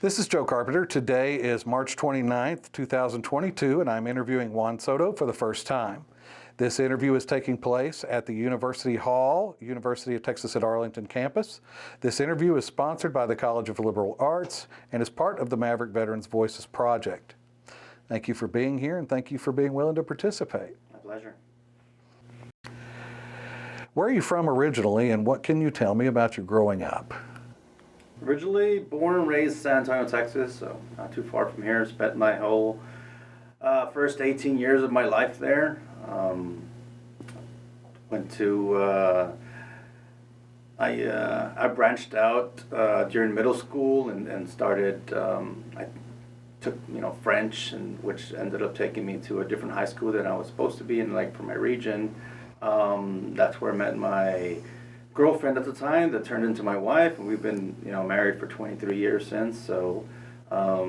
This is Joe Carpenter. Today is March 29th, 2022, and I'm interviewing Juan Soto for the first time. This interview is taking place at the University Hall, University of Texas at Arlington campus. This interview is sponsored by the College of Liberal Arts and is part of the Maverick Veterans Voices Project. Thank you for being here, and thank you for being willing to participate. My pleasure. Where are you from originally, and what can you tell me about your growing up? Originally born and raised in San Antonio, Texas, so not too far from here. Spent my whole first 18 years of my life there. Went to, I branched out during middle school and started, I took, French, and which ended up taking me to a different high school than I was supposed to be in, like, for my region. That's where I met my girlfriend at the time that turned into my wife, and we've been married for 23 years since. So I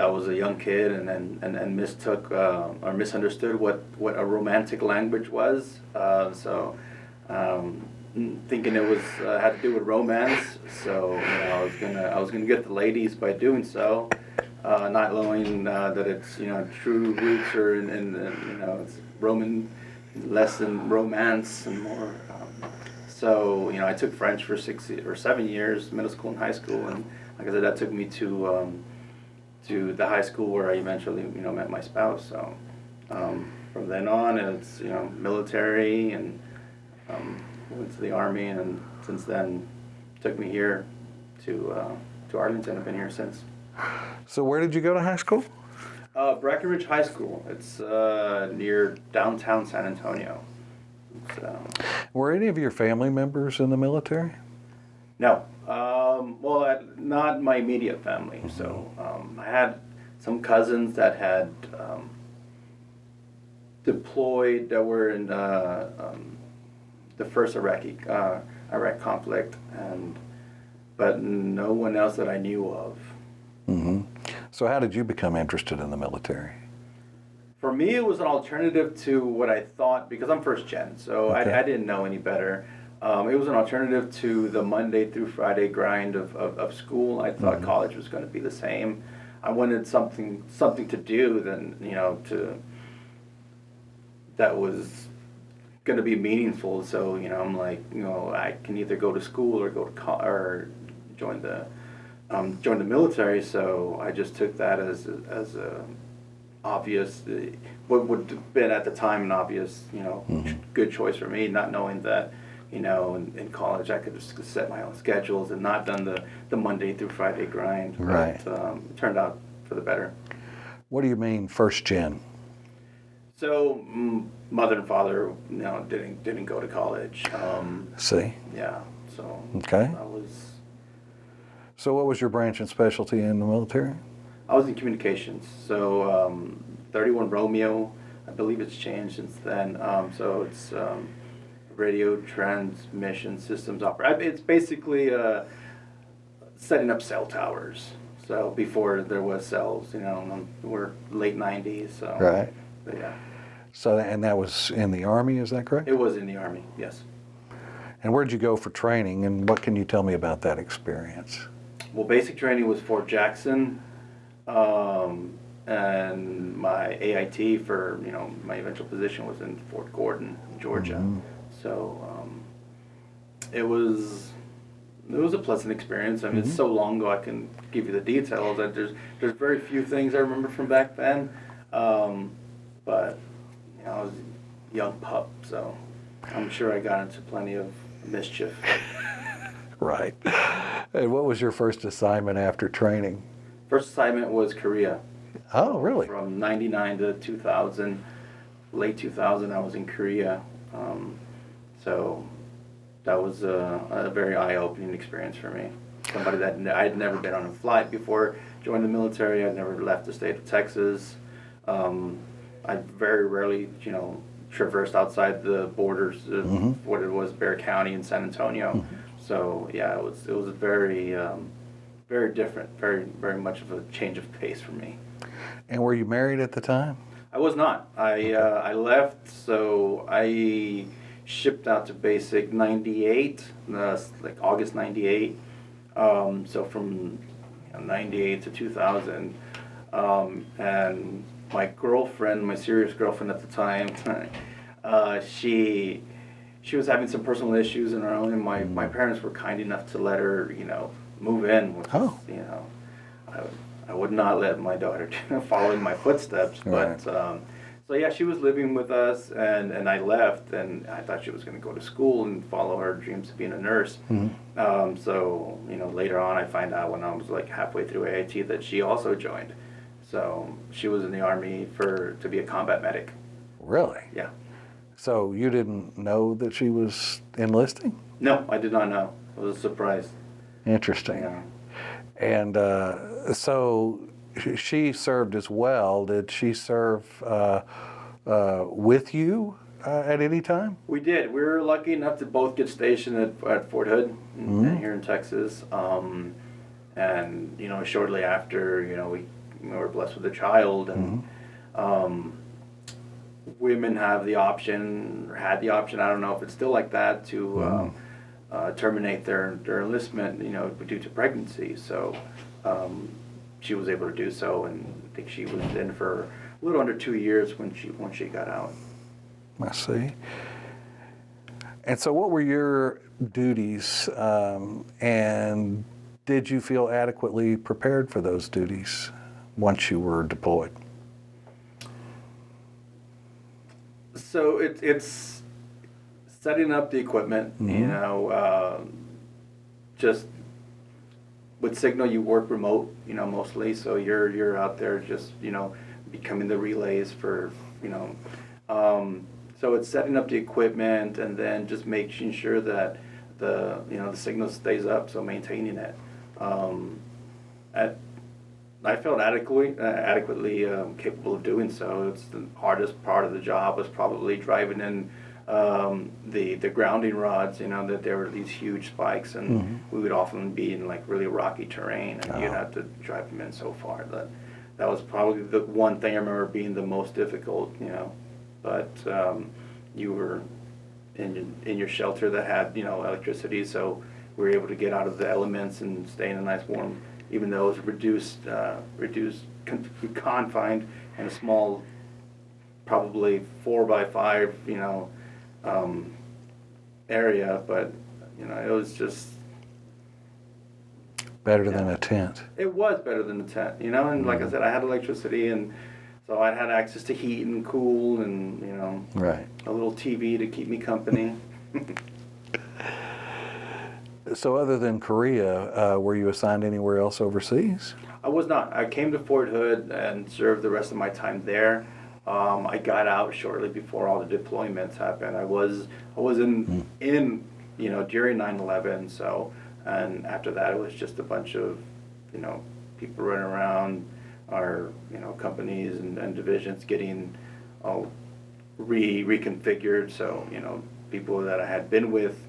was a young kid and mistook or misunderstood what a romantic language was, thinking it was had to do with romance. So I was gonna get the ladies by doing so, not knowing that it's true roots are in it's Roman, less than romance and more. So I took French for 6 or 7 years, middle school and high school, and like I said, that took me to the high school where I eventually met my spouse. So from then on, it's military, and went to the Army, and since then took me here to Arlington. I've been here since. So where did you go to high school? Breckenridge High School. It's near downtown San Antonio. Were any of your family members in the military? No. Well, not my immediate family. So I had some cousins that had deployed, that were in the first Iraq conflict, but no one else that I knew of. Mm-hmm. So how did you become interested in the military? For me, it was an alternative to what I thought, because I'm first gen, so okay. I didn't know any better. It was an alternative to the Monday through Friday grind of school. I thought college was going to be the same. I wanted something to do that was going to be meaningful. So I'm like, I can either go to school or or join the military. So I just took that as a obvious, what would have been at the time an obvious, good choice for me, not knowing that, in college I could just set my own schedules and not done the Monday through Friday grind. Right. But it turned out for the better. What do you mean first gen? So mother and father, didn't go to college. See? Yeah. So okay. I was. So what was your branch and specialty in the military? I was in communications. So 31 Romeo, I believe it's changed since then. So it's radio transmission systems operator. It's basically setting up cell towers. So before there was cells, we're late 90s. So right. But yeah. So and that was in the Army, is that correct? It was in the Army, yes. And where'd you go for training, and what can you tell me about that experience? Well, basic training was Fort Jackson, and my AIT for my eventual position was in Fort Gordon, Georgia. Mm-hmm. So it was a pleasant experience. I mean, it's so long ago I can give you the details. That there's very few things I remember from back then, but I was a young pup, so I'm sure I got into plenty of mischief. Right. And what was your first assignment after training? First assignment was Korea. Oh, really? From 99 to 2000, late 2000, I was in Korea. So that was a very eye-opening experience for me. Somebody that I had never been on a flight before joined the military. I'd never left the state of Texas. I very rarely, traversed outside the borders of what it was, Bexar County and San Antonio. Mm-hmm. So yeah, it was a very, very different, very, very much of a change of pace for me. And were you married at the time? I was not. I left, so I shipped out to basic 98, like August 98. So from 98 to 2000, and my girlfriend, my serious girlfriend at the time, she was having some personal issues in her own, and my parents were kind enough to let her, move in, which is, I would not let my daughter follow in my footsteps, Right. but so yeah, she was living with us, and I left, and I thought she was going to go to school and follow her dreams of being a nurse. So later on, I find out when I was like halfway through AIT that she also joined. So she was in the Army to be a combat medic. Really? Yeah. So you didn't know that she was enlisting? No, I did not know. It was a surprise. Interesting. Yeah. And so she served as well. Did she serve with you at any time? We did. We were lucky enough to both get stationed at Fort Hood here in Texas. And shortly after, we were blessed with a child, and women have the option, or had the option, I don't know if it's still like that, to terminate their enlistment, due to pregnancy. So she was able to do so, and I think she was in for a little under 2 years when she got out. I see. And so what were your duties, and did you feel adequately prepared for those duties once you were deployed? So it's setting up the equipment, just with Signal you work remote, mostly, so you're out there just, becoming the relays for, so it's setting up the equipment and then just making sure that the signal stays up, so maintaining it. I felt adequately capable of doing so. It's the hardest part of the job was probably driving in the grounding rods. That there were these huge spikes, and we would often be in like really rocky terrain, and you'd have to drive them in so far. That was probably the one thing I remember being the most difficult. But you were in your shelter that had electricity, so we were able to get out of the elements and stay in a nice warm. Even though it was reduced, confined in a small, probably 4x5, area, but it was just Better than a tent. It was better than a tent, and like I said, I had electricity, and so I had access to heat and cool, and Right. a little TV to keep me company. So other than Korea, were you assigned anywhere else overseas? I was not. I came to Fort Hood and served the rest of my time there. I got out shortly before all the deployments happened. I was in during 9/11. So, and after that, it was just a bunch of people running around our companies and divisions getting all reconfigured. So people that I had been with.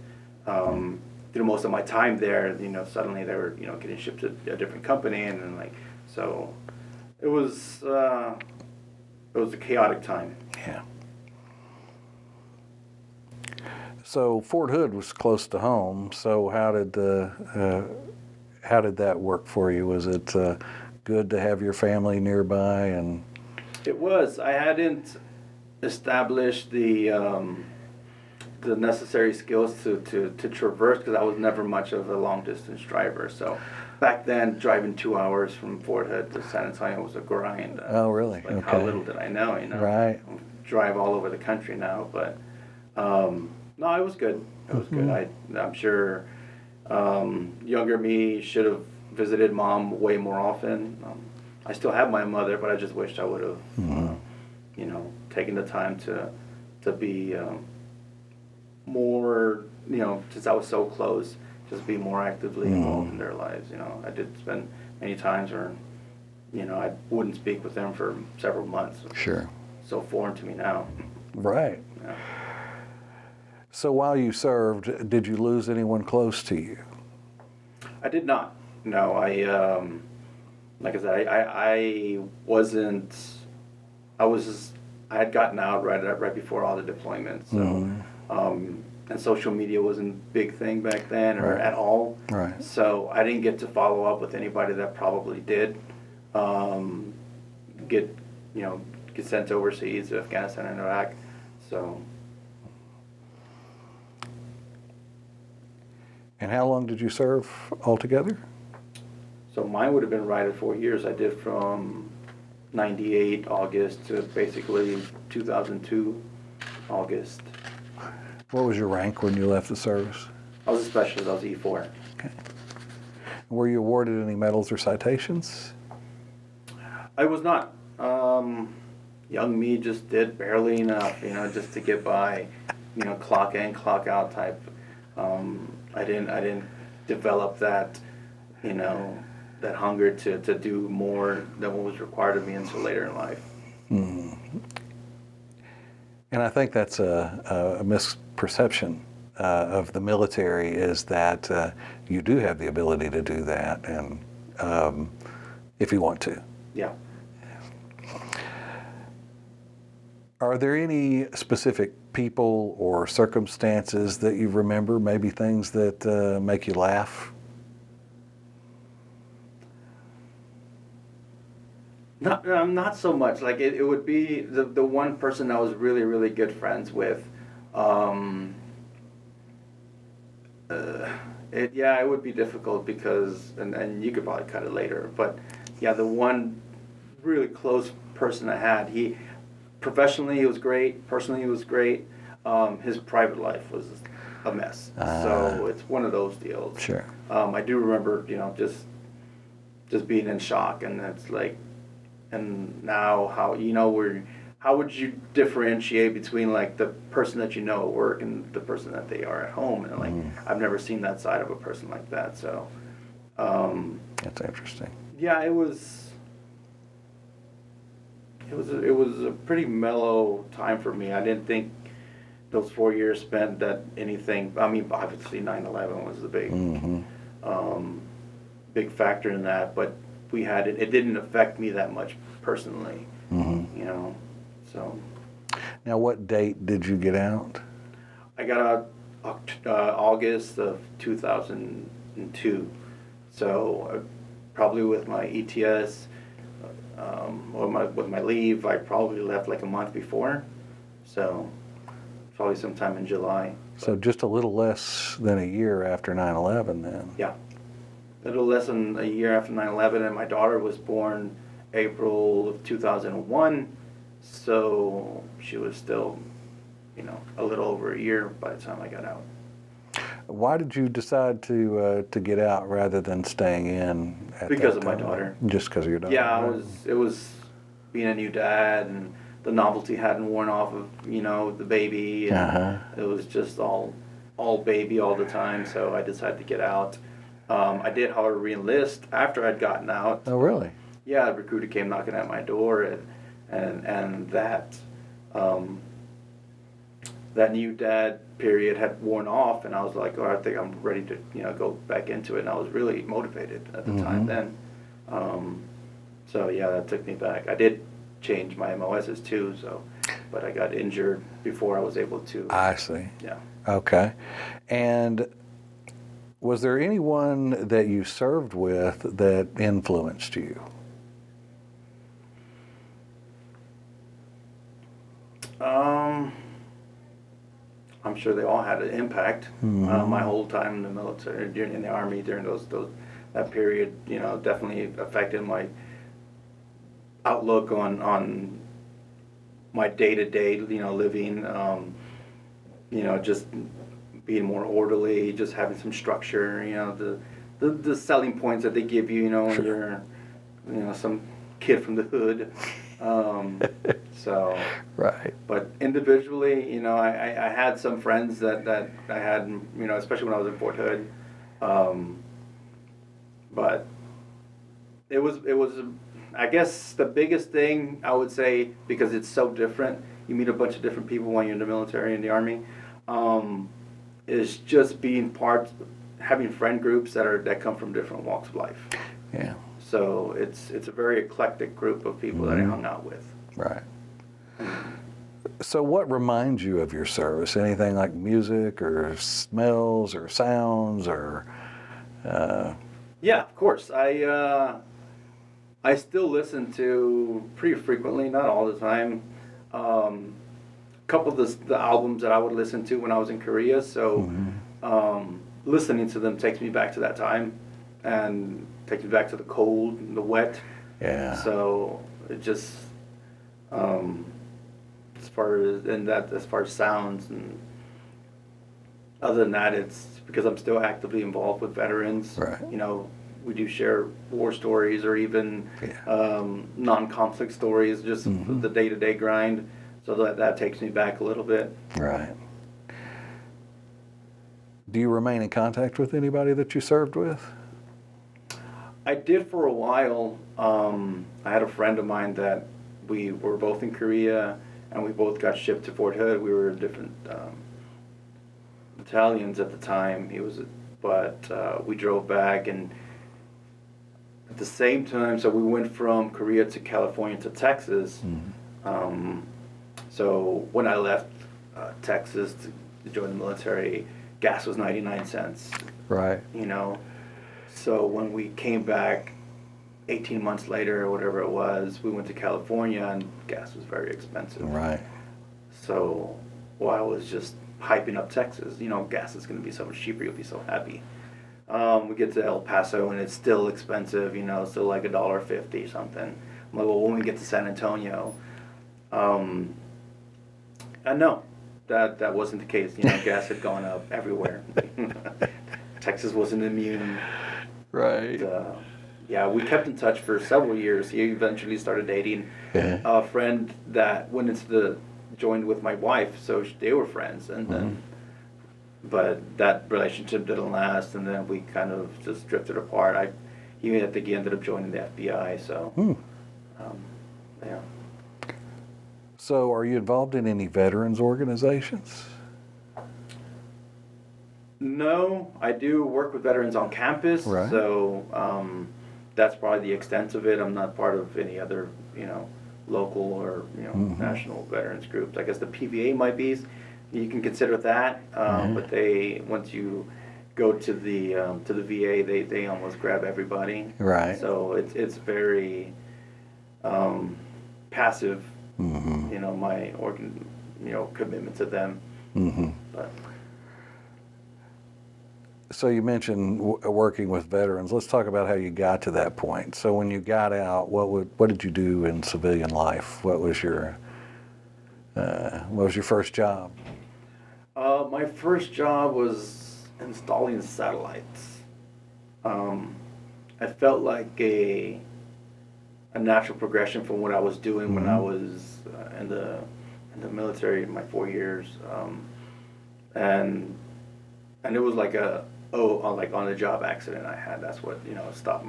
Through most of my time there, suddenly they were, getting shipped to a different company, and then so it was a chaotic time. Yeah. So Fort Hood was close to home. So how did that work for you? Was it good to have your family nearby? And It was. I hadn't established the necessary skills to traverse, because I was never much of a long distance driver. So back then, driving 2 hours from Fort Hood to San Antonio was a grind. Oh, really? Like, how little did I know? Right. I drive all over the country now, but no, it was good. It was good. I'm sure younger me should have visited mom way more often. I still have my mother, but I just wished I would have, taken the time to be. More, since I was so close, just be more actively involved in their lives. I did spend many times where, I wouldn't speak with them for several months. Sure. So foreign to me now. Right. Yeah. So while you served, did you lose anyone close to you? I did not. No, like I said, I wasn't. I had gotten out right before all the deployments. So and social media wasn't a big thing back then or Right. at all. Right. So I didn't get to follow up with anybody that probably did get, get sent overseas to Afghanistan and Iraq. So And how long did you serve altogether? mine would have been right at 4 years. I did from 98 August to basically 2002 August. What was your rank when you left the service? I was a specialist. I was E4. Okay. Were you awarded any medals or citations? I was not. Young me just did barely enough, just to get by, clock in, clock out type. I didn't develop that, that hunger to do more than what was required of me until later in life. And I think that's a misperception of the military, is that you do have the ability to do that, and if you want to. Yeah. Are there any specific people or circumstances that you remember, maybe things that make you laugh? Not so much. Like it would be the one person I was really, really good friends with. It would be difficult because, and you could probably cut it later, but yeah, the one really close person I had, professionally he was great, personally he was great. His private life was a mess. So it's one of those deals. Sure. I do remember, just being in shock, and it's like, and now how would you differentiate between like the person that at work and the person that they are at home? And like, I've never seen that side of a person like that. So, That's interesting. yeah, it was a pretty mellow time for me. I didn't think those 4 years spent that anything. I mean, obviously 9/11 was the big factor in that, but we had it. It didn't affect me that much personally, So Now, what date did you get out? I got out August of 2002. So probably with my ETS or with my leave, I probably left like a month before. So probably sometime in July. So just a little less than a year after 9/11 then. Yeah. A little less than a year after 9/11, and my daughter was born April of 2001, so she was still, a little over a year by the time I got out. Why did you decide to get out rather than staying in? Because of my daughter. Just because of your daughter? Yeah, right? it was being a new dad, and the novelty hadn't worn off of, the baby, and it was just all baby all the time, so I decided to get out. I did, however, re-enlist after I'd gotten out. Oh, really? Yeah, a recruiter came knocking at my door, and that new dad period had worn off, and I was like, I think I'm ready to go back into it, and I was really motivated at the time then. So yeah, that took me back. I did change my MOSs too, but I got injured before I was able to. I see. Yeah. Okay. And was there anyone that you served with that influenced you? I'm sure they all had an impact. My whole time in the military, in the Army, during that period, definitely affected my outlook on my day-to-day, living. Just being more orderly, just having some structure. The selling points that they give you, when Sure. you're, some kid from the hood. So. Right. But individually, I had some friends that I had, especially when I was in Fort Hood. But it was, I guess the biggest thing I would say, because it's so different, you meet a bunch of different people when you're in the military and the Army, is just having friend groups that come from different walks of life. Yeah. So it's a very eclectic group of people that I hung out with. Right. So what reminds you of your service? Anything like music or smells or sounds or? Yeah, of course. I still listen to pretty frequently, not all the time. Couple of the albums that I would listen to when I was in Korea. So listening to them takes me back to that time, and takes me back to the cold and the wet. Yeah. So it just as far as sounds, and other than that, it's because I'm still actively involved with veterans. Right. You know, we do share war stories, or even non-conflict stories, just the day-to-day grind. So that takes me back a little bit. Right. Do you remain in contact with anybody that you served with? I did for a while. I had a friend of mine that we were both in Korea, and we both got shipped to Fort Hood. We were different battalions at the time. But we drove back, and at the same time, so we went from Korea to California to Texas. So when I left Texas to join the military, gas was 99 cents. Right. You know, so when we came back 18 months later or whatever it was, we went to California, and gas was very expensive. Right. So while I was just hyping up Texas, you know, gas is going to be so much cheaper, you'll be so happy. We get to El Paso, and it's still expensive, you know, still like $1.50 something. I'm like, well, when we get to San Antonio, and no, that wasn't the case. You know, gas had gone up everywhere. Texas wasn't immune. Right. Yeah, we kept in touch for several years. He eventually started dating a friend that joined with my wife, so they were friends, and then, but that relationship didn't last, and then we kind of just drifted apart. I think he ended up joining the FBI. So, yeah. So are you involved in any veterans organizations? No, I do work with veterans on campus. Right. So that's probably the extent of it. I'm not part of any other, you know, local or national veterans groups. I guess the PVA might be. You can consider that, but once you go to the VA, they almost grab everybody. Right. So it's very passive. You know, my commitment to them. But So you mentioned working with veterans. Let's talk about how you got to that point. So when you got out, what did you do in civilian life? What was your first job? My first job was installing satellites. I felt like a natural progression from what I was doing when I was in the military in my 4 years, and it was like like on the job accident I had. That's what stopped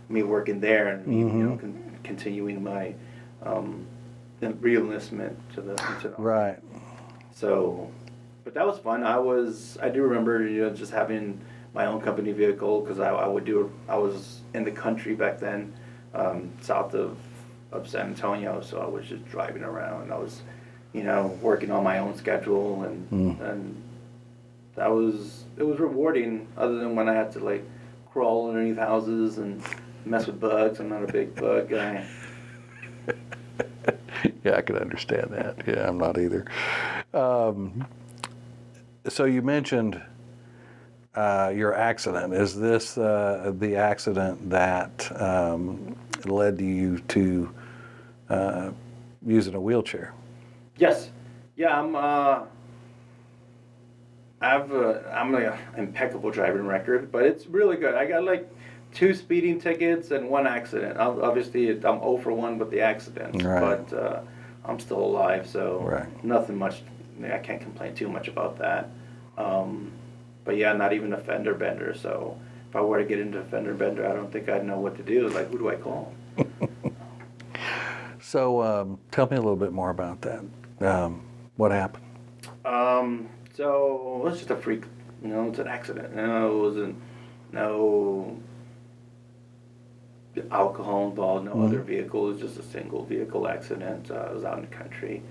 me working there, and me continuing my re-enlistment to the Right. So, but that was fun. I do remember just having my own company vehicle, because I was in the country back then, south of San Antonio, so I was just driving around. I was working on my own schedule, and it was rewarding, other than when I had to like crawl underneath houses and mess with bugs. I'm not a big bug guy. Yeah, I can understand that. Yeah, I'm not either. So you mentioned your accident. Is this the accident that led you to using a wheelchair? Yes. Yeah, I'm an impeccable driving record, but it's really good. I got like 2 speeding tickets and 1 accident. Obviously, I'm 0 for 1 with the accident, Right. but I'm still alive, so Right. nothing much. I can't complain too much about that. But yeah, not even a fender bender. So if I were to get into a fender bender, I don't think I'd know what to do. Like, who do I call? So tell me a little bit more about that. What happened? So it's just a freak. It's an accident. It wasn't no alcohol involved, no other vehicle. It was just a single vehicle accident. I was out in the country.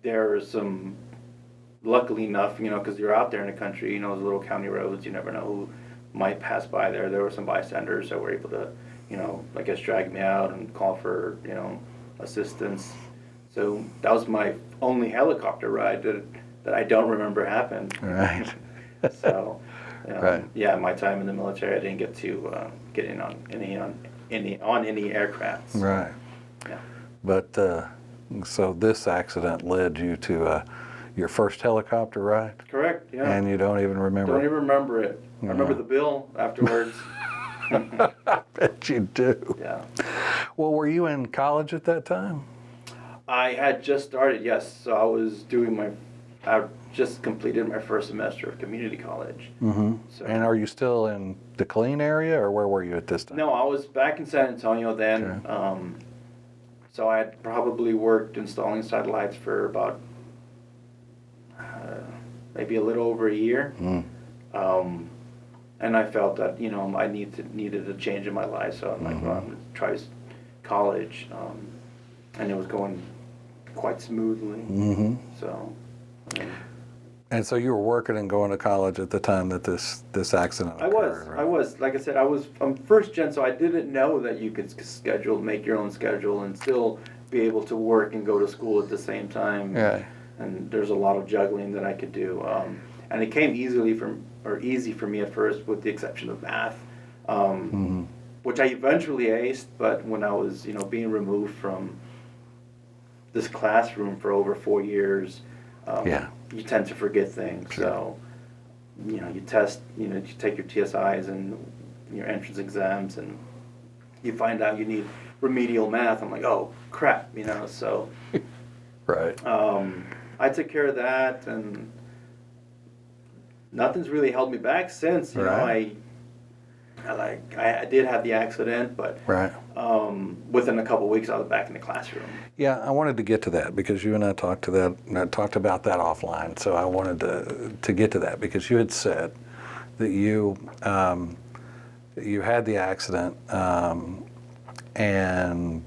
there are some, luckily enough, because you're out there in the country, those little county roads, you never know who might pass by there. There were some bystanders that were able to, I guess drag me out and call for, assistance. So that was my only helicopter ride that I don't remember happened. Right. So, Right. yeah, my time in the military, I didn't get to get in on any aircrafts. Right. Yeah. But so this accident led you to your first helicopter ride, Correct. Yeah. and you don't even remember. Don't even remember it. I remember the bill afterwards. I bet you do. Yeah. Well, were you in college at that time? I had just started. Yes. So I was I just completed my first semester of community college. Mm-hmm. So. And are you still in the Killeen area, or where were you at this time? No, I was back in San Antonio then. Okay. So I had probably worked installing satellites for about maybe a little over a year. Mm. And I felt that, I needed a change in my life. So I'm like, well, I'm going to try college. And it was going quite smoothly. Mm-hmm. So. And so you were working and going to college at the time that this accident occurred, right? I was. Like I said, I'm first gen, so I didn't know that you could make your own schedule and still be able to work and go to school at the same time. Yeah. And there's a lot of juggling that I could do. And it came easy for me at first, with the exception of math, which I eventually aced. But when I was, being removed from this classroom for over 4 years, you tend to forget things. Sure. So, you test, you take your TSIs and your entrance exams, and you find out you need remedial math. I'm like, oh crap, so. Right. I took care of that, and nothing's really held me back since. Right. I did have the accident, but Right. Within a couple of weeks, I was back in the classroom. Yeah, I wanted to get to that because you and I talked about that offline. So I wanted to get to that because you had said that you had the accident, and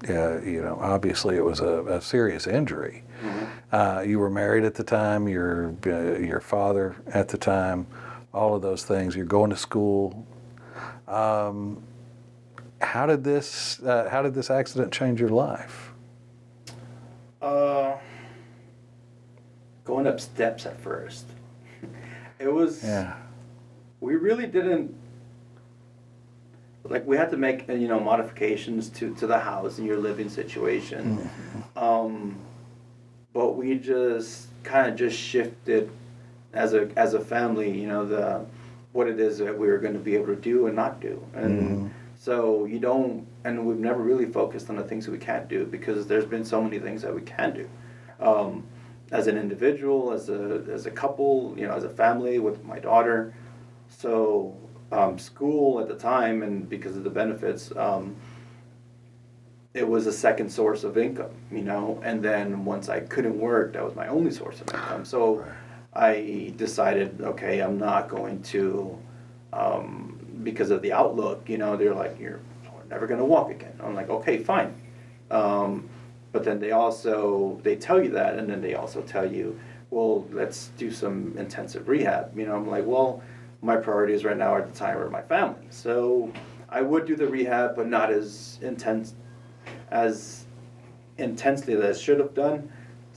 obviously it was a serious injury. Mm-hmm. You were married at the time. Your father at the time. All of those things. You're going to school. How did this accident change your life? Going up steps at first. It was. Yeah. We really didn't. We had to make modifications to the house and your living situation. Mm-hmm. But we just kind of shifted as a family, what it is that we were going to be able to do and not do. And so and we've never really focused on the things that we can't do, because there's been so many things that we can do. As an individual, as a couple, as a family with my daughter. So school at the time, and because of the benefits, it was a second source of income, and then once I couldn't work, that was my only source of income. So Right. I decided, okay, I'm not going to, because of the outlook, they're like, you're never going to walk again. I'm like, okay, fine. But then they tell you that, and then they also tell you, well, let's do some intensive rehab. I'm like, well, my priorities right now at the time are my family. So I would do the rehab, but not as intensely as I should have done.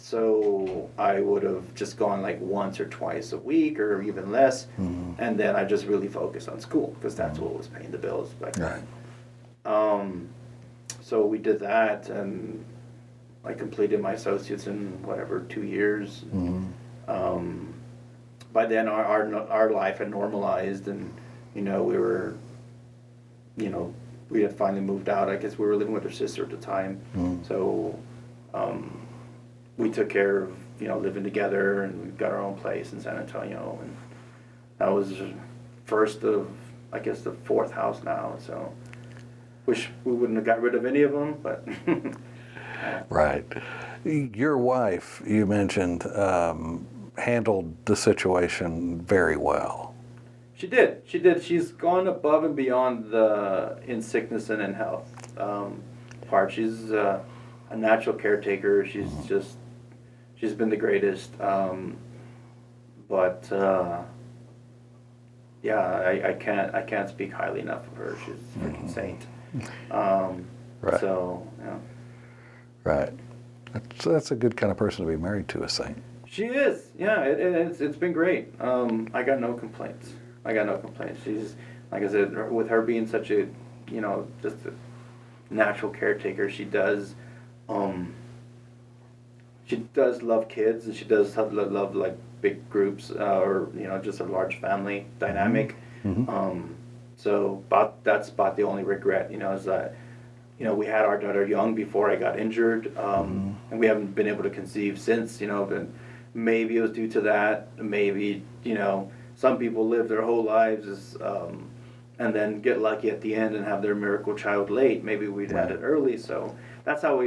So I would have just gone once or twice a week, or even less, and then I just really focused on school, because that's what was paying the bills back then. Right. So we did that, and I completed my associates in 2 years. By then our life had normalized, and we were, we had finally moved out. I guess we were living with her sister at the time. So we took care of living together, and we got our own place in San Antonio, and that was first of, I guess, the fourth house now. So wish we wouldn't have got rid of any of them, but Right. Your wife, you mentioned, handled the situation very well. She did. She's gone above and beyond the in sickness and in health part. She's a natural caretaker. she's been the greatest. But yeah, I can't speak highly enough of her. She's a freaking saint. Right. So yeah. Right. That's a good kind of person to be married to, a saint. She is, yeah. It's been great. I got no complaints. I got no complaints. She's, like I said, with her being such a, just a natural caretaker. She does love kids, and she does love like big groups, or just a large family dynamic. Mm-hmm. So that's about the only regret, is that. We had our daughter young before I got injured, and we haven't been able to conceive since, but maybe it was due to that. Maybe, some people live their whole lives and then get lucky at the end and have their miracle child late. Maybe we'd had it early. So that's how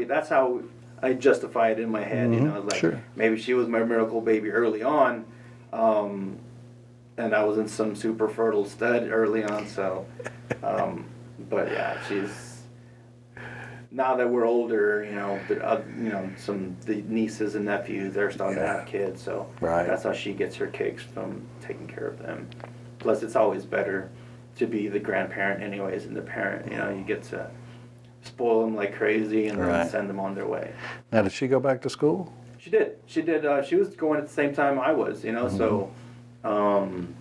I justify it in my head, like Sure. maybe she was my miracle baby early on, and I wasn't some super fertile stud early on. So, but yeah, now that we're older, the nieces and nephews, they're starting to have kids, so Right. that's how she gets her kicks from taking care of them. Plus, it's always better to be the grandparent anyways and the parent. You get to spoil them like crazy and then Right. send them on their way. Now, did she go back to school? She did. She was going at the same time I was, so going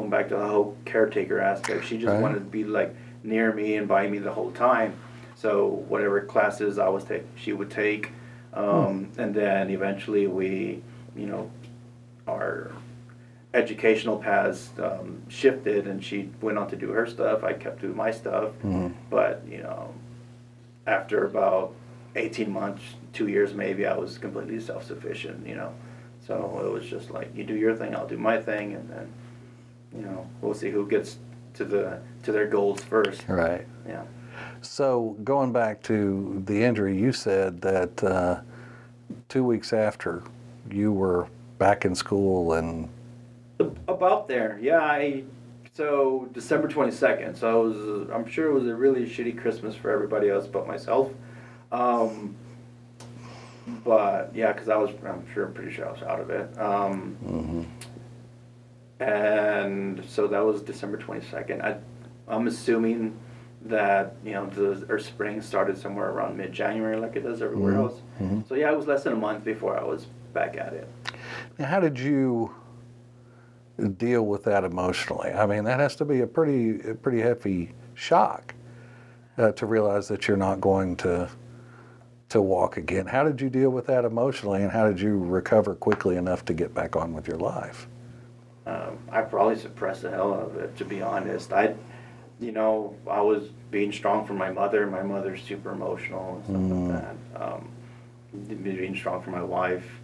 back to the whole caretaker aspect, she just Right. wanted to be like near me and by me the whole time. So whatever classes I was taking, she would take, and then eventually we, our educational paths shifted, and she went on to do her stuff. I kept doing my stuff, but after about 18 months, 2 years maybe, I was completely self-sufficient. So it was just like, you do your thing, I'll do my thing, and then we'll see who gets to their goals first. Right. Yeah. So going back to the injury, you said that 2 weeks after you were back in school and... About there, yeah. So December 22nd. So I'm sure it was a really shitty Christmas for everybody else but myself. But yeah, because I'm pretty sure I was out of it. And so that was December 22nd. I'm assuming that our spring started somewhere around mid-January, like it does everywhere else. So yeah, it was less than a month before I was back at it. Now, how did you deal with that emotionally? I mean, that has to be a pretty heavy shock to realize that you're not going to walk again. How did you deal with that emotionally, and how did you recover quickly enough to get back on with your life? I probably suppressed the hell out of it, to be honest. I was being strong for my mother. My mother's super emotional and stuff like that. Being strong for my wife.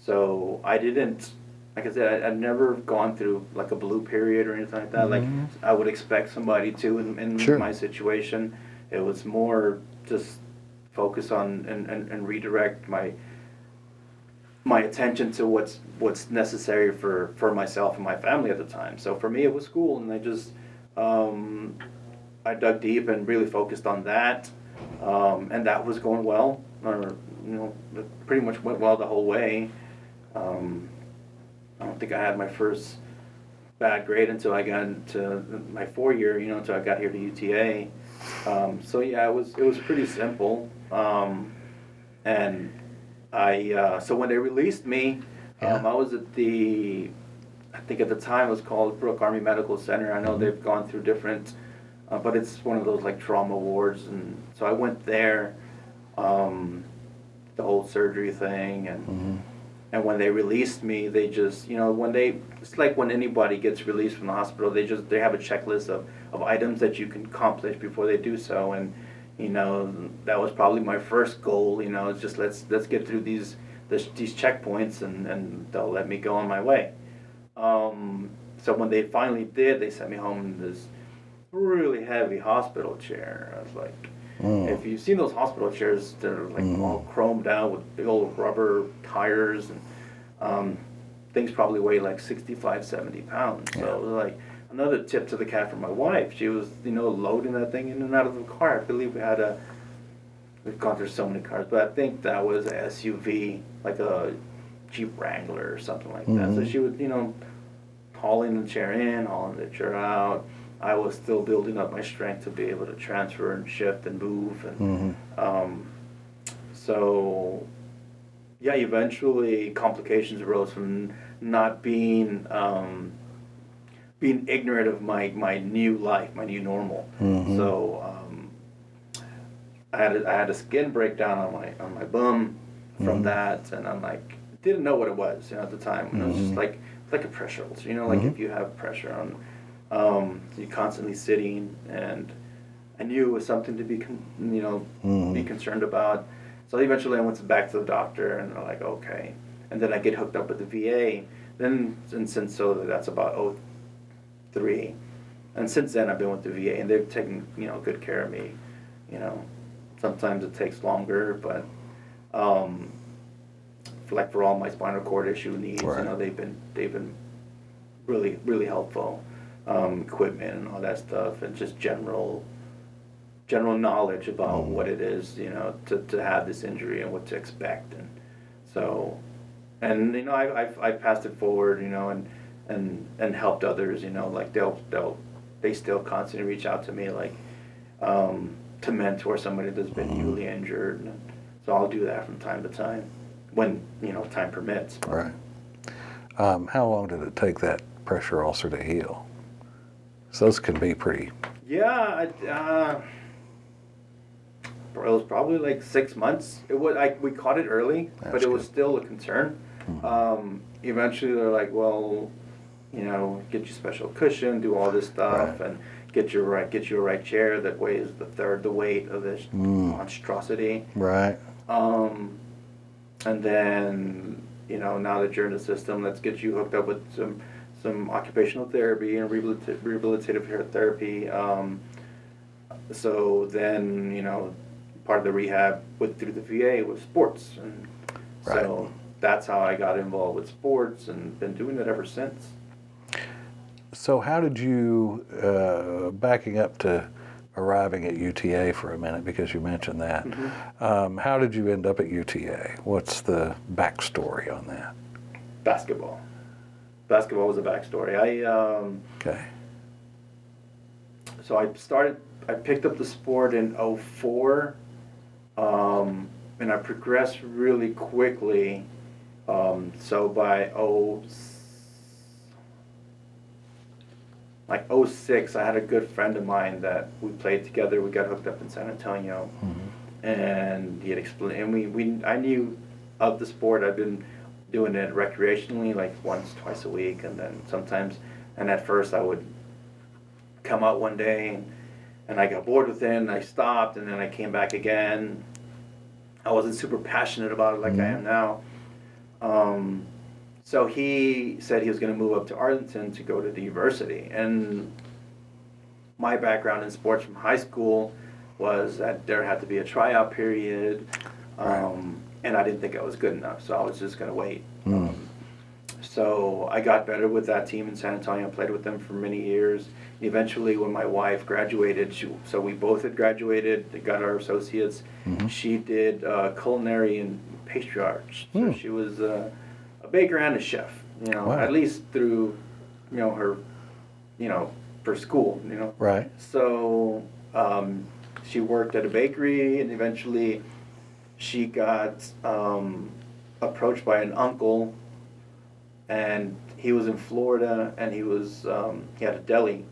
So I didn't, like I said, I'd never gone through like a blue period or anything like that. Like I would expect somebody to in Sure. my situation. It was more just focus on and redirect my attention to what's necessary for myself and my family at the time. So for me, it was school, and I just I dug deep and really focused on that, and that was going well. Or it pretty much went well the whole way. I don't think I had my first bad grade until I got into my 4-year, until I got here to UTA. So yeah, it was pretty simple. And so when they released me, I was at I think at the time it was called Brooke Army Medical Center. I know they've gone through different, but it's one of those like trauma wards, and so I went there, the whole surgery thing, and when they released me, they just, it's like when anybody gets released from the hospital, they have a checklist of items that you can accomplish before they do so, and that was probably my first goal. It's just let's get through these checkpoints, and they'll let me go on my way. So when they finally did, they sent me home in this really heavy hospital chair. I was like, if you've seen those hospital chairs, they're like all chromed out with big old rubber tires, and things probably weigh like 65, 70 pounds. So it was like another tip to the cat for my wife. She was, loading that thing in and out of the car. I believe we had we've gone through so many cars, but I think that was a SUV, like a Jeep Wrangler or something like that. So she would, hauling the chair in, hauling the chair out. I was still building up my strength to be able to transfer and shift and move, and so yeah, eventually complications arose from not being being ignorant of my new life, my new normal. So I had a skin breakdown on my bum from that, and I'm like, didn't know what it was, at the time. And it was just like a pressure ulcer, like if you have pressure on, you're constantly sitting, and I knew it was something to be be concerned about. So eventually I went back to the doctor, and they're like, okay. And then I get hooked up with the VA. Then, and since that's about 03. And since then I've been with the VA, and they've taken, good care of me. Sometimes it takes longer, but for all my spinal cord issue needs, they've been really, really helpful. Equipment and all that stuff, and just general knowledge about what it is, to have this injury and what to expect. And so, and I passed it forward, and helped others, like they still constantly reach out to me, like to mentor somebody that's been newly injured. And so I'll do that from time to time when time permits. Right. How long did it take that pressure ulcer to heal? So those can be pretty. Yeah, it was probably like 6 months. We caught it early, but it was still a concern. Eventually, they're like, well, get you special cushion, do all this stuff, and get you a right chair that weighs the third the weight of this monstrosity. Right. And then now that you're in the system, let's get you hooked up with some occupational therapy and rehabilitative therapy. So then, part of the rehab through the VA was sports. And so that's how I got involved with sports, and been doing it ever since. So how did you, backing up to arriving at UTA for a minute, because you mentioned that, how did you end up at UTA? What's the backstory on that? Basketball. Basketball was a backstory. Okay. So I picked up the sport in 04, and I progressed really quickly. So by 06, I had a good friend of mine that we played together. We got hooked up in San Antonio, and he had explained, and I knew of the sport. I've been doing it recreationally, like once, twice a week, and then sometimes, and at first I would come out one day, and I got bored with it, and I stopped, and then I came back again. I wasn't super passionate about it like I am now. So he said he was going to move up to Arlington to go to the university, and my background in sports from high school was that there had to be a tryout period, and I didn't think I was good enough, so I was just going to wait. So I got better with that team in San Antonio, played with them for many years. Eventually, when my wife graduated, so we both had graduated, got our associates. She did culinary and pastry arts, so she was a baker and a chef, at least through, her, for school, Right. So she worked at a bakery, and eventually she got approached by an uncle, and he was in Florida, and he had a deli,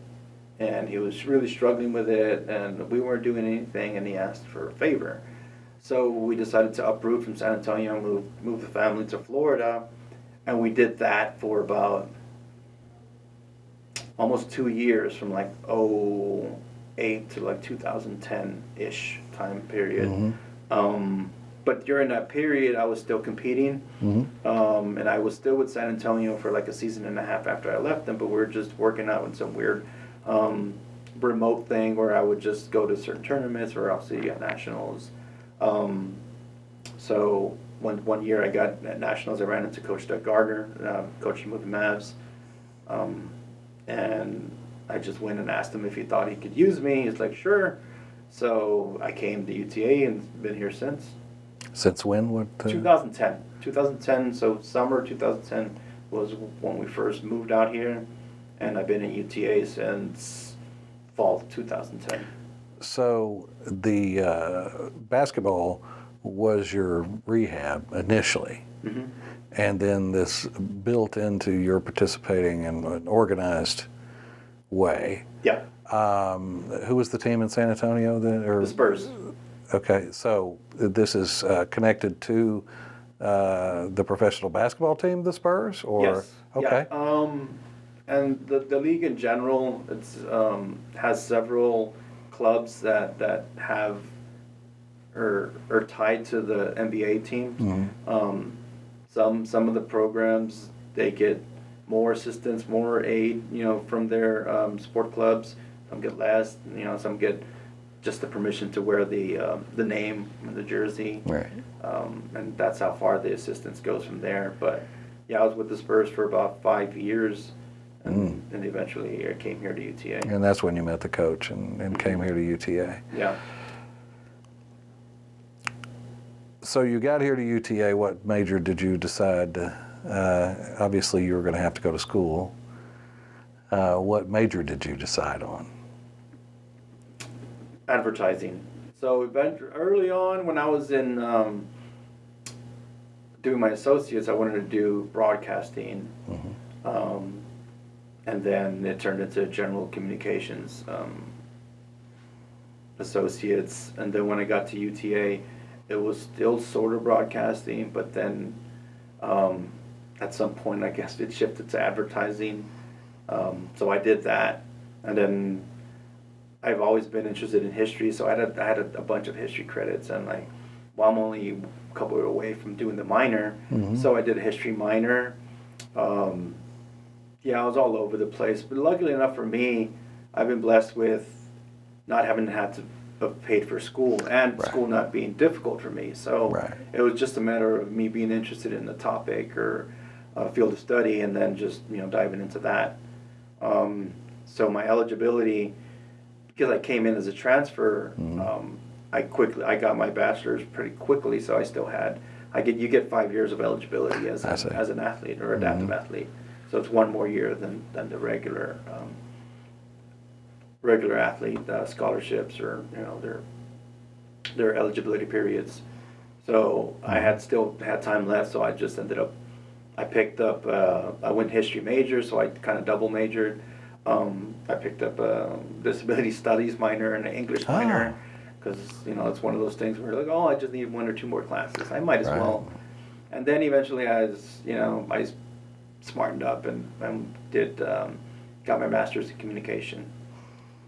and he was really struggling with it, and we weren't doing anything, and he asked for a favor. So we decided to uproot from San Antonio and move the family to Florida, and we did that for about almost 2 years, from like 08 to like 2010-ish time period. But during that period, I was still competing, and I was still with San Antonio for like a season and a half after I left them, but we were just working out in some weird remote thing where I would just go to certain tournaments or I'll see at nationals. So one year I got at nationals, I ran into Coach Doug Gardner, coaching with the Mavs, and I just went and asked him if he thought he could use me. He's like, sure. So I came to UTA and been here since. Since when? 2010. 2010, so summer 2010 was when we first moved out here, and I've been at UTA since fall 2010. So the basketball was your rehab initially, Mm-hmm. and then this built into your participating in an organized way. Yeah, Who was the team in San Antonio then? Or, the Spurs. okay, so this is connected to the professional basketball team, the Spurs, or Yes. okay, Yeah. And the league in general, it's has several clubs that have or are tied to the NBA teams. Mhm. Some of the programs, they get more assistance, more aid, from their sport clubs. Some get less, some get just the permission to wear the name and the jersey. right. And that's how far the assistance goes from there. But yeah, I was with the Spurs for about 5 years, and eventually I came here to UTA. And that's when you met the coach and came here to UTA. Yeah. So you got here to UTA. What major did you decide? Obviously, you were going to have to go to school. What major did you decide on? Advertising. So early on, when I was in doing my associates, I wanted to do broadcasting, and then it turned into general communications associates. And then when I got to UTA, it was still sort of broadcasting, but then at some point, I guess it shifted to advertising. So I did that, and then I've always been interested in history, so I had a bunch of history credits, and I'm only a couple away from doing the minor, so I did a history minor. Yeah, I was all over the place, but luckily enough for me, I've been blessed with not having had to have paid for school, and Right. school not being difficult for me. So Right. it was just a matter of me being interested in the topic or field of study, and then just diving into that. So my eligibility, because I came in as a transfer, I got my bachelor's pretty quickly, so I still had you get 5 years of eligibility as an athlete or adaptive athlete. So it's one more year than the regular athlete scholarships or their eligibility periods. So I still had time left, so I just ended up. I picked up. I went history major, so I kind of double majored. I picked up a disability studies minor and an English minor because it's one of those things where I just need 1 or 2 more classes. I might as well. And then eventually I smartened up and did got my master's in communication.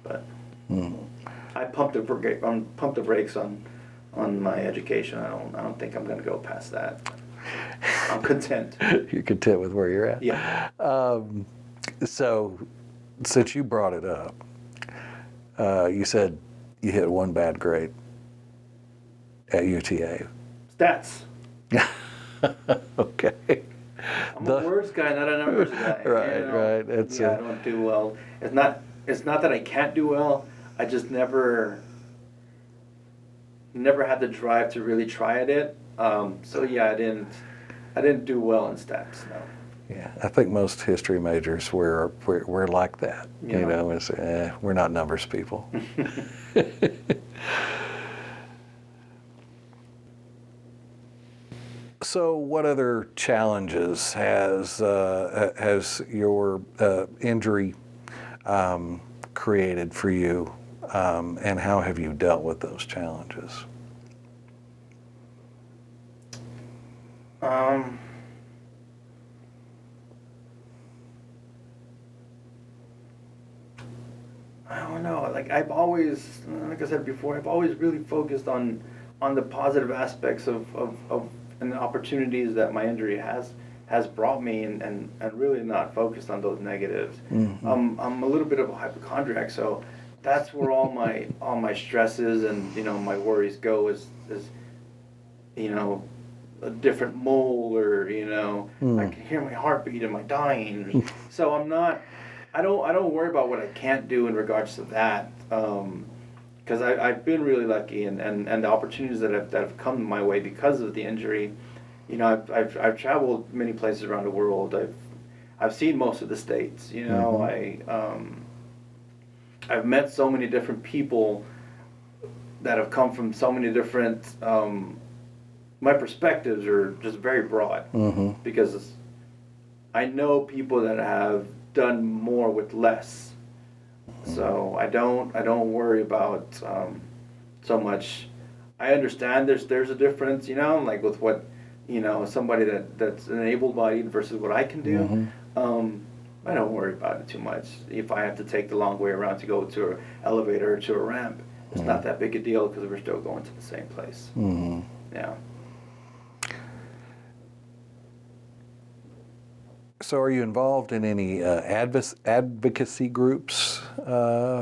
But I pumped the brakes on my education. I don't think I'm going to go past that. I'm content. You're content with where you're at? Yeah. So, since you brought it up, you said you hit one bad grade at UTA. Stats. Okay. I'm a words guy, not a numbers guy. Right. I don't do well. It's not that I can't do well. I just never had the drive to really try at it. So yeah, I didn't do well in stats. No. Yeah, I think most history majors we're like that. Yeah. It's, we're not numbers people. So, what other challenges has your injury created for you, and how have you dealt with those challenges? I don't know. I've always, like I said before, I've always really focused on the positive aspects of and the opportunities that my injury has brought me, and really not focused on those negatives. Mm-hmm. I'm a little bit of a hypochondriac, so that's where all my stresses and my worries go is a different mole, or I can hear my heartbeat, am I dying? So I don't worry about what I can't do in regards to that, because I've been really lucky, and the opportunities that have come my way because of the injury. You know, I've traveled many places around the world. I've seen most of the states. You know, I've met so many different people that have come from so many different. My perspectives are just very broad because I know people that have done more with less. So I don't worry about so much. I understand there's a difference, you know, like with what, you know, somebody that's an able-bodied versus what I can do. I don't worry about it too much. If I have to take the long way around to go to an elevator or to a ramp, it's not that big a deal because we're still going to the same place. Yeah. So are you involved in any advocacy groups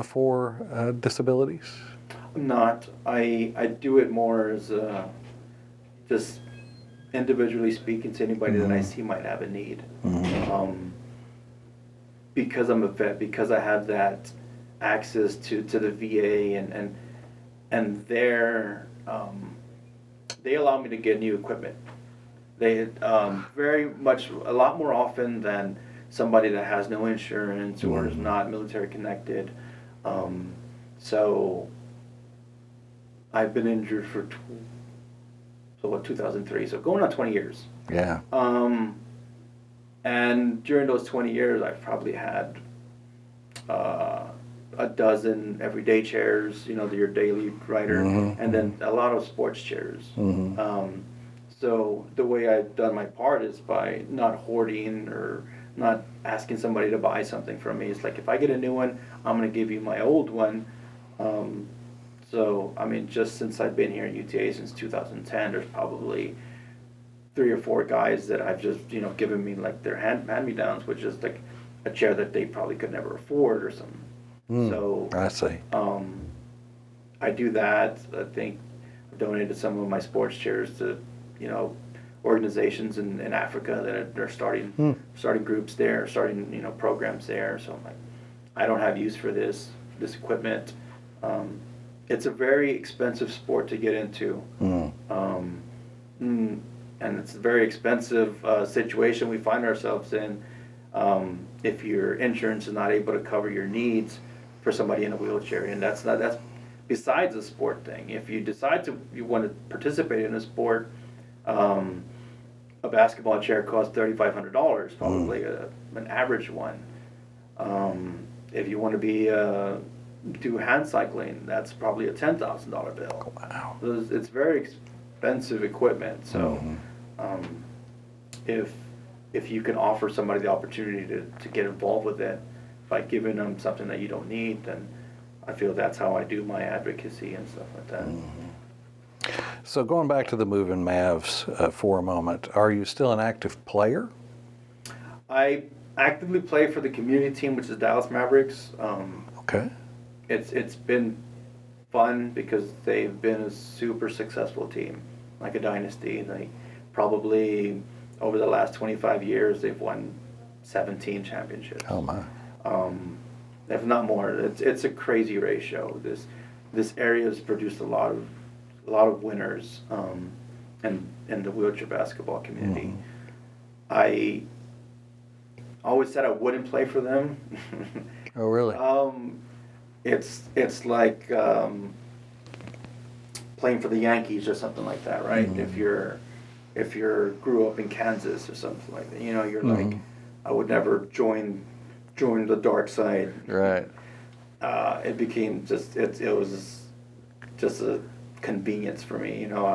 for disabilities? I'm not. I do it more as just individually speaking to anybody that I see might have a need. Because I'm a vet, because I have that access to the VA and they allow me to get new equipment. They very much, a lot more often than somebody that has no insurance or is not military connected. So I've been injured for 2003, so going on 20 years. Yeah. And during those 20 years, I've probably had a dozen everyday chairs, you know, your daily rider, and then a lot of sports chairs. So the way I've done my part is by not hoarding or not asking somebody to buy something from me. It's like, if I get a new one, I'm going to give you my old one. So, I mean, just since I've been here at UTA since 2010, there's probably 3 or 4 guys that I've just, you know, given me like their hand-me-downs, which is like a chair that they probably could never afford or something. So I see. I do that. I think I've donated some of my sports chairs to, you know, organizations in Africa that are starting groups there, starting, you know, programs there. So I'm like, I don't have use for this equipment. It's a very expensive sport to get into. And it's a very expensive situation we find ourselves in if your insurance is not able to cover your needs for somebody in a wheelchair. And that's besides the sport thing. If you decide you want to participate in a sport, a basketball chair costs $3,500, probably an average one. If you want to do hand cycling, that's probably a $10,000 bill. Wow. It's very expensive equipment. So if you can offer somebody the opportunity to get involved with it by giving them something that you don't need, then I feel that's how I do my advocacy and stuff like that. So going back to the Moving Mavs for a moment, are you still an active player? I actively play for the community team, which is Dallas Mavericks. Okay. It's been fun because they've been a super successful team, like a dynasty. They probably, over the last 25 years, they've won 17 championships. Oh my. If not more. It's a crazy ratio. This area has produced a lot of winners in the wheelchair basketball community. I always said I wouldn't play for them. Oh really? It's like playing for the Yankees or something like that, right? If you're grew up in Kansas or something like that, you know, you're like, I would never join the dark side. Right. It became it was just a convenience for me. You know,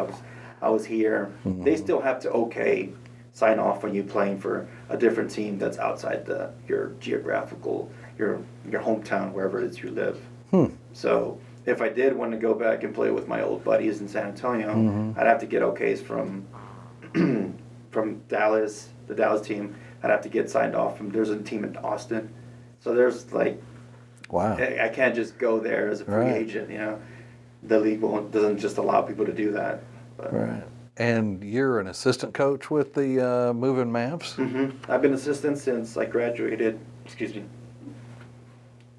I was here. They still have to sign off on you playing for a different team that's outside your geographical, your hometown, wherever it is you live. So if I did want to go back and play with my old buddies in San Antonio, I'd have to get okays from Dallas, the Dallas team. I'd have to get signed off from. There's a team in Austin, so there's like, wow. I can't just go there as a free agent. You know, the league doesn't just allow people to do that. But. Right. And you're an assistant coach with the Moving Mavs? I've been assistant since I graduated,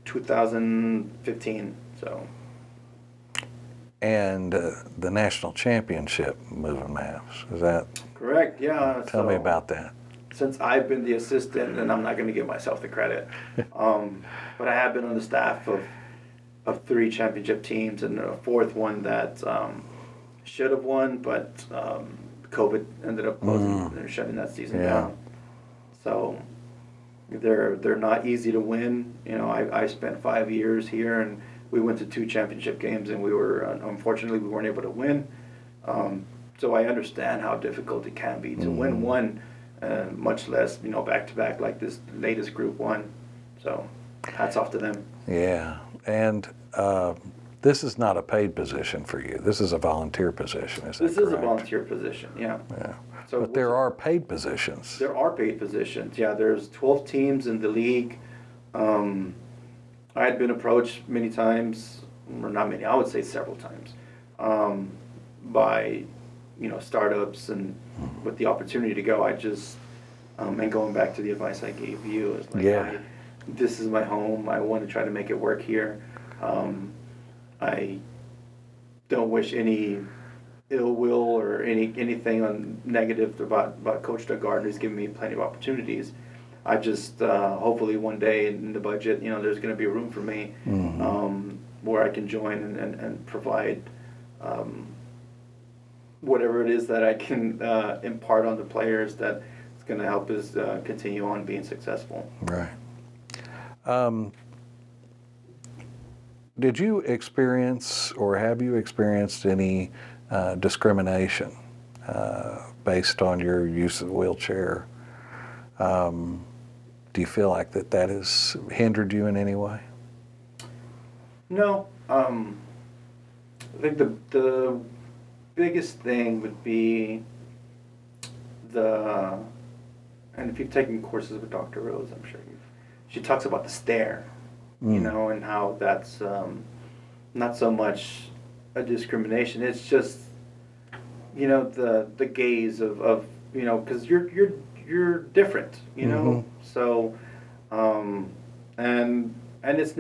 2015, so and the national championship moving maps. Is that? Correct. Yeah. Tell me about that. Since I've been the assistant, and I'm not going to give myself the credit, but I have been on the staff of 3 championship teams and a 4th one that should have won, but COVID ended up closing and shutting that season down. So they're not easy to win. You know, I spent 5 years here, and we went to 2 championship games, and we were unfortunately we weren't able to win. So I understand how difficult it can be to win one, much less back to back like this latest group won. So hats off to them. Yeah, and this is not a paid position for you. This is a volunteer position. Is that correct? This is a volunteer position. Yeah. Yeah. So but there are paid positions. There are paid positions. Yeah, there's 12 teams in the league. I had been approached many times, or not many, I would say several times, by startups and with the opportunity to go. I just and going back to the advice I gave you, is like, this is my home. I want to try to make it work here. I don't wish any ill will or anything on negative about Coach Doug Gardner. He's given me plenty of opportunities. I just hopefully one day in the budget, there's going to be room for me where I can join and provide whatever it is that I can impart on the players that is going to help us continue on being successful. Right. Did you experience or have you experienced any discrimination based on your use of the wheelchair? Do you feel like that has hindered you in any way? No. I think the biggest thing would be and if you've taken courses with Dr. Rose, I'm sure she talks about the stare, and how that's not so much a discrimination. It's just, the gaze of because you're different, So, and it's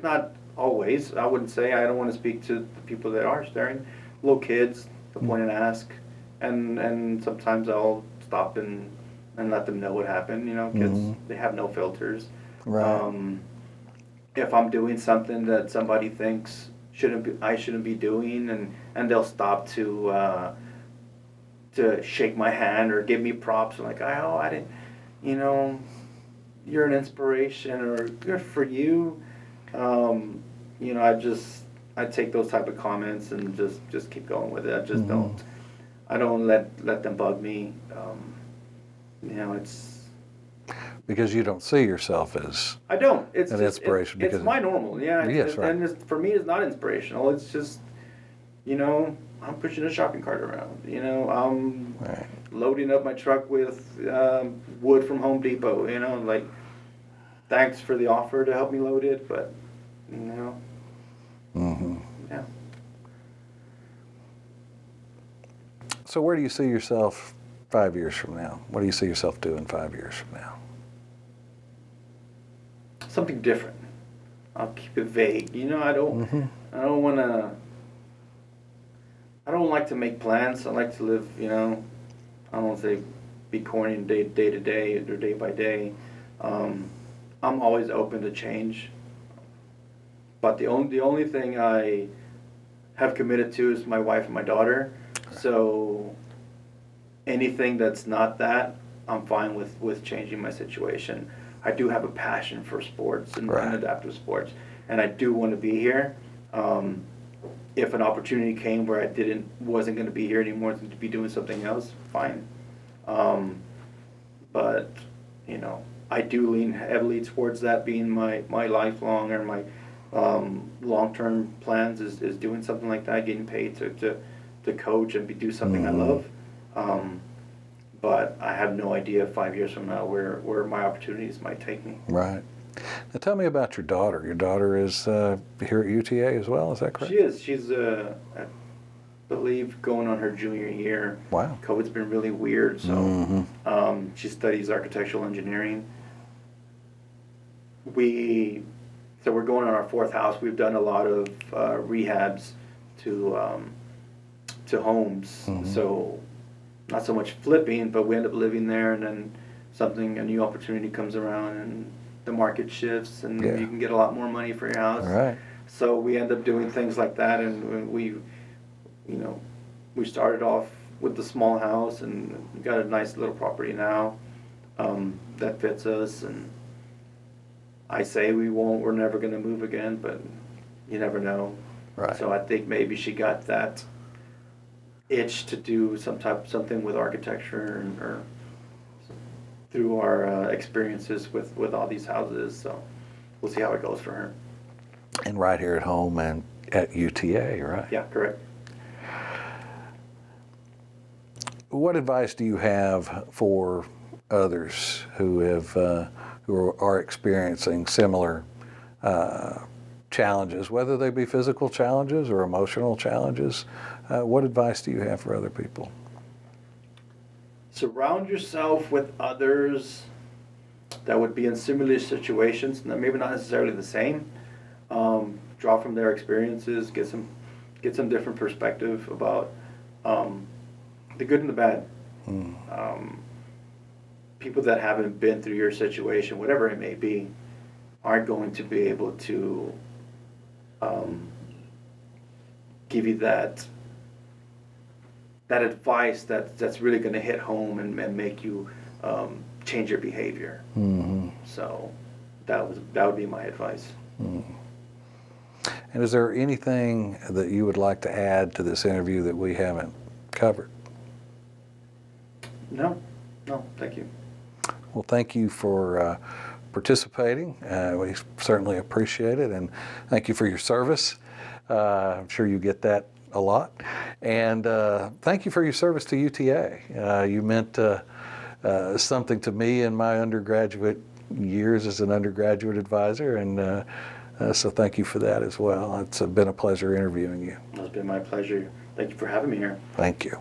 not always. I wouldn't say. I don't want to speak to the people that are staring. Little kids, they'll point and ask, and sometimes I'll stop and let them know what happened. Kids, they have no filters. Right. If I'm doing something that somebody thinks I shouldn't be doing, and they'll stop to shake my hand or give me props. I'm like, I didn't, you're an inspiration, or good for you. I take those type of comments and just keep going with it. I just I don't let them bug me. It's because you don't see yourself as I don't. It's an just, inspiration. it's my normal. Yeah. Yes, right. And for me, it's not inspirational. It's just, I'm pushing a shopping cart around. I'm loading up my truck with wood from Home Depot. Like, thanks for the offer to help me load it, but yeah. So where do you see yourself 5 years from now? What do you see yourself doing 5 years from now? Something different. I'll keep it vague. I don't want to. I don't like to make plans. I like to live. I don't want to say be corny day to day or day by day. I'm always open to change. But the only thing I have committed to is my wife and my daughter. So anything that's not that, I'm fine with changing my situation. I do have a passion for sports and adaptive sports, and I do want to be here. If an opportunity came where I wasn't going to be here anymore, to be doing something else, fine. But I do lean heavily towards that being my lifelong or my long-term plans is doing something like that, getting paid to coach and do something I love. But I have no idea 5 years from now where my opportunities might take me. Right. Now tell me about your daughter. Your daughter is here at UTA as well, is that correct? She is. She's, I believe, going on her junior year. Wow. COVID's been really weird, so she studies architectural engineering. So we're going on our 4th house. We've done a lot of rehabs to homes. So not so much flipping, but we end up living there, and then a new opportunity comes around, and the market shifts, and Yeah. you can get a lot more money for your house. All right. So we end up doing things like that, and we started off with the small house, and we got a nice little property now that fits us. And I say we're never going to move again, but you never know. Right. So I think maybe she got that itch to do something with architecture, or through our experiences with all these houses. So we'll see how it goes for her. And right here at home and at UTA, right? Yeah, correct. What advice do you have for others who are experiencing similar challenges, whether they be physical challenges or emotional challenges? What advice do you have for other people? Surround yourself with others that would be in similar situations, maybe not necessarily the same. Draw from their experiences, get some different perspective about the good and the bad. People that haven't been through your situation, whatever it may be, aren't going to be able to give you that advice that's really going to hit home and make you change your behavior. So that would be my advice. And is there anything that you would like to add to this interview that we haven't covered? No, thank you. Well, thank you for participating. We certainly appreciate it, and thank you for your service. I'm sure you get that a lot. And thank you for your service to UTA. You meant something to me in my undergraduate years as an undergraduate advisor, and so thank you for that as well. It's been a pleasure interviewing you. It's been my pleasure. Thank you for having me here. Thank you.